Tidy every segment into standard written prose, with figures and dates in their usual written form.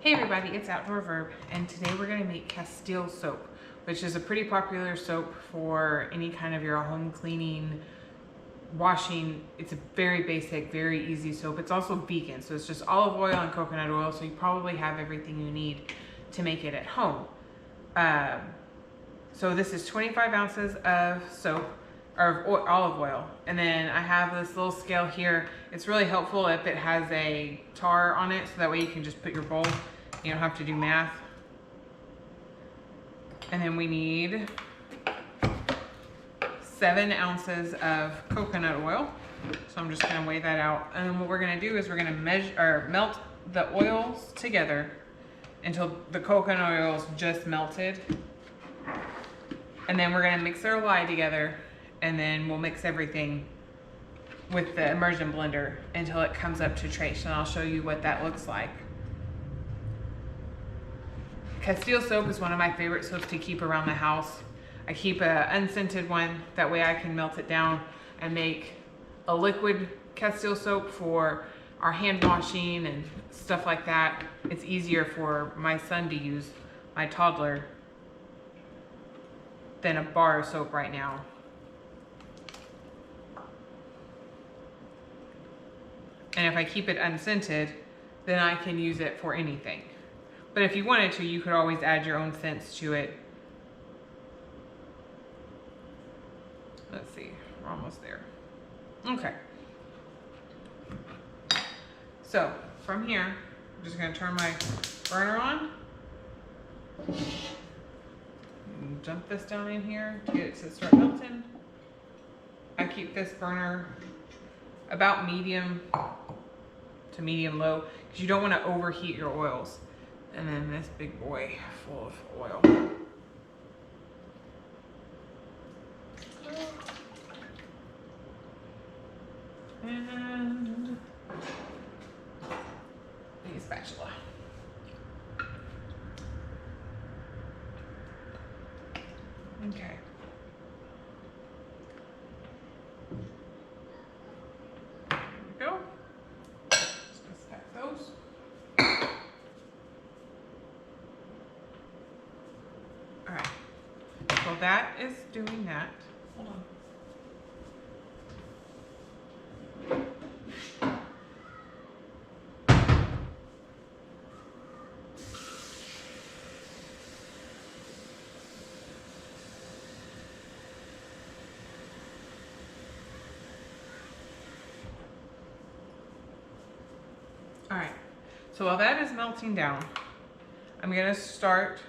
Hey everybody, it's Outdoor Verb, and today we're going to make Castile Soap, which is a pretty popular soap for any kind of your home cleaning, washing. It's a very basic, very easy soap. It's also vegan, so it's just olive oil and coconut oil, so you probably have everything you need to make it at home. So this is 25 ounces of soap, or olive oil, and then I have this little scale here. It's really helpful if it has a tar on it, so that way you can just put your bowl. You don't have to do math. And then we need 7 ounces of coconut oil. So I'm just gonna weigh that out. And then what we're gonna do is we're gonna melt the oils together until the coconut oil is just melted. And then we're gonna mix our lye together, and then we'll mix everything with the immersion blender until it comes up to trace. And I'll show you what that looks like. Castile soap is one of my favorite soaps to keep around the house. I keep an unscented one, that way I can melt it down and make a liquid Castile soap for our hand washing and stuff like that. It's easier for my son to use, my toddler, than a bar of soap right now. And if I keep it unscented, then I can use it for anything. But if you wanted to, you could always add your own scents to it. Let's see, we're almost there. Okay. So from here, I'm just gonna turn my burner on. And dump this down in here to get it to start melting. I keep this burner about medium to medium low, because you don't want to overheat your oils. And then this big boy full of oil. And need a spatula. Okay. There we go. Just gonna stack those. Alright, so that is doing that. Hold on. Alright, so while that is melting down, I'm going to start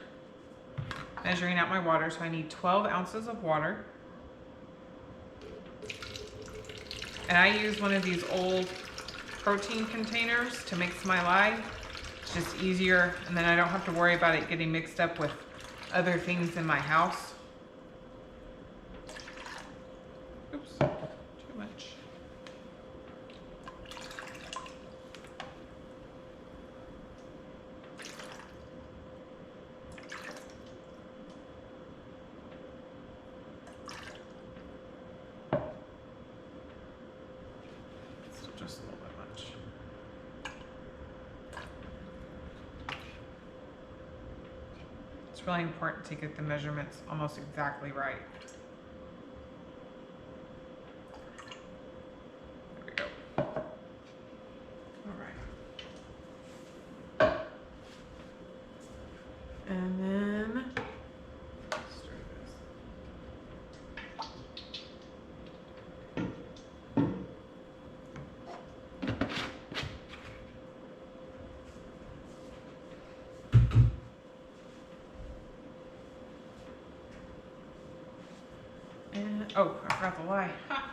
measuring out my water. So I need 12 ounces of water. And I use one of these old protein containers to mix my lye. It's just easier, and then I don't have to worry about it getting mixed up with other things in my house. Oops, too much. Just a little bit much. It's really important to get the measurements almost exactly right. There we go. All right. And then let's try this. And, oh, I forgot the lye. Ha.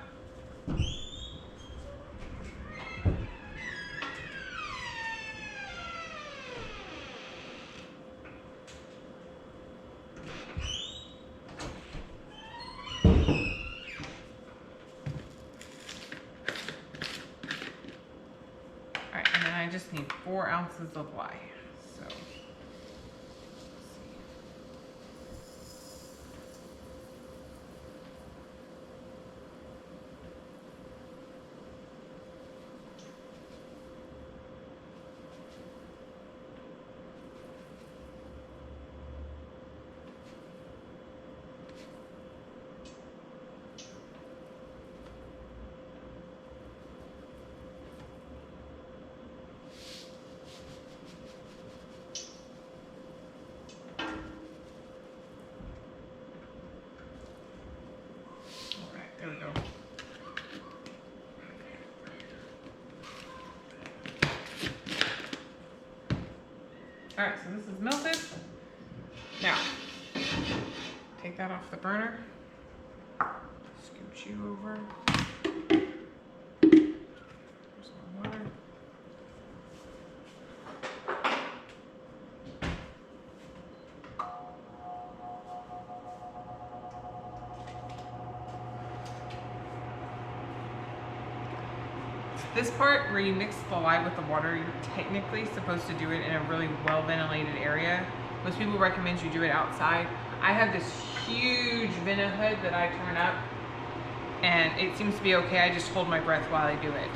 Alright, and then I just need 4 ounces of lye. So All right, so this is melted. Now, take that off the burner. Scoot you over. There's my water. This part where you mix the lye with the water, you're technically supposed to do it in a really well ventilated area. Most people recommend you do it outside. I have this huge vent hood that I turn up and it seems to be okay. I just hold my breath while I do it.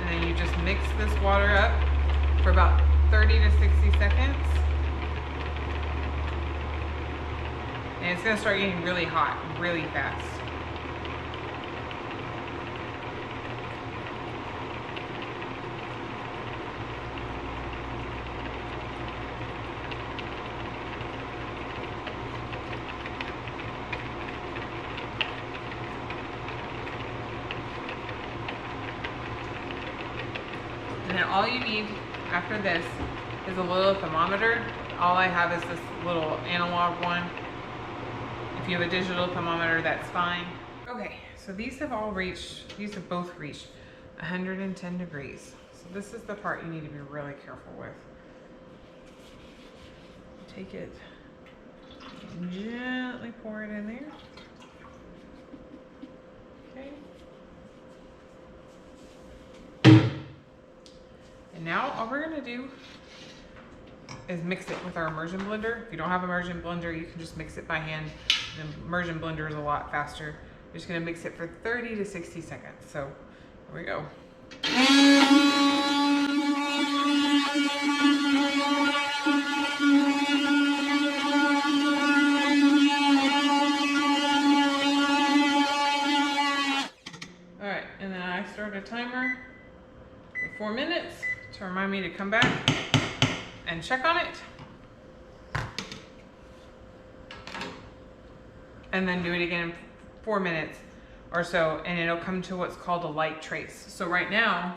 And then you just mix this water up for about 30 to 60 seconds. And it's gonna start getting really hot, really fast. And then all you need after this is a little thermometer. All I have is this little analog one. If you have a digital thermometer, that's fine. Okay, so these have both reached 110 degrees. So this is the part you need to be really careful with. Take it and gently pour it in there. Okay. And now all we're gonna do is mix it with our immersion blender. If you don't have immersion blender, you can just mix it by hand. The immersion blender is a lot faster. We're just gonna mix it for 30 to 60 seconds. So here we go. All right, and then I start a timer for 4 minutes to remind me to come back and check on it. And then do it again in 4 minutes or so, and it'll come to what's called a light trace. So right now,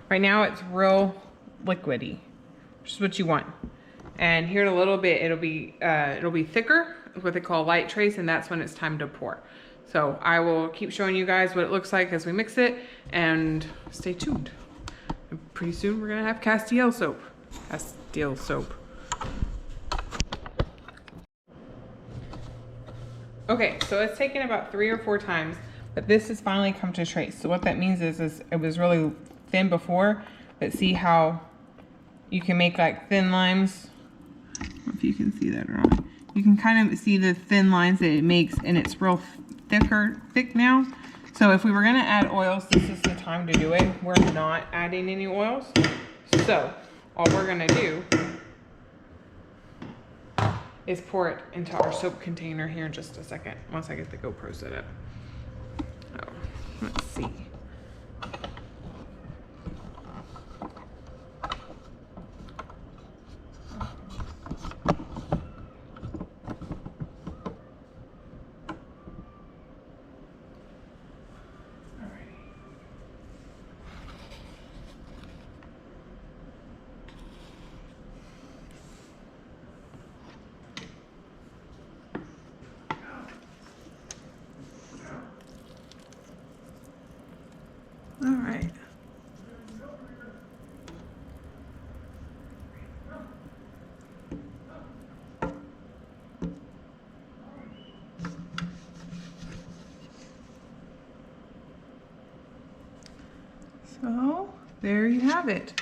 it's real liquidy, which is what you want. And here in a little bit, it'll be thicker, what they call light trace, and that's when it's time to pour. So I will keep showing you guys what it looks like as we mix it, and stay tuned. And pretty soon we're gonna have Castile soap. Castile soap. Okay, so it's taken about 3 or 4 times, but this has finally come to trace. So what that means is it was really thin before, but see how you can make like thin lines. I don't know if you can see that or not. You can kind of see the thin lines that it makes, and it's real thick now. So if we were gonna add oils, this is the time to do it. We're not adding any oils. So all we're gonna do is pour it into our soap container here in just a second, once I get the GoPro set up. Oh, let's see. All right. So there you have it.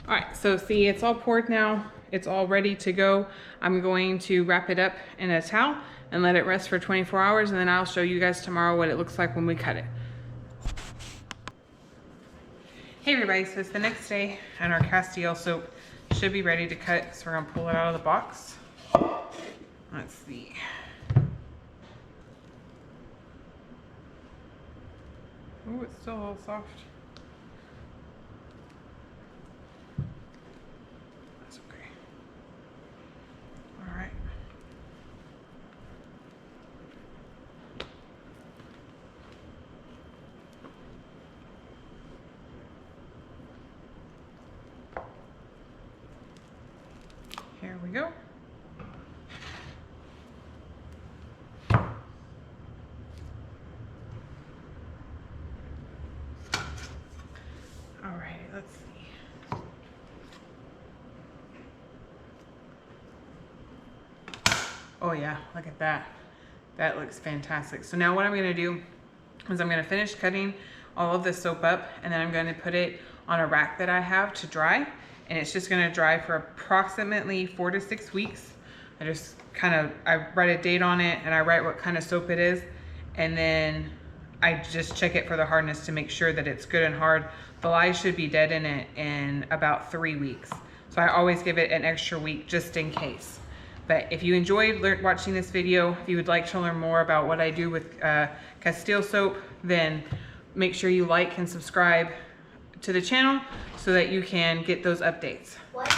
All right, so see, it's all poured now. It's all ready to go. I'm going to wrap it up in a towel and let it rest for 24 hours, and then I'll show you guys tomorrow what it looks like when we cut it. Hey everybody, so it's the next day and our Castile soap should be ready to cut. So we're gonna pull it out of the box. Let's see. Oh, it's still a little soft. That's okay. All right. Here we go. All right, let's see. Oh yeah, look at that. That looks fantastic. So now what I'm gonna do is I'm gonna finish cutting all of this soap up, and then I'm gonna put it on a rack that I have to dry. And it's just gonna dry for approximately 4 to 6 weeks. I write a date on it and I write what kind of soap it is. And then I just check it for the hardness to make sure that it's good and hard. The lye should be dead in it in about 3 weeks. So I always give it an extra week just in case. But if you enjoyed watching this video, if you would like to learn more about what I do with Castile soap, then make sure you like and subscribe to the channel so that you can get those updates. What?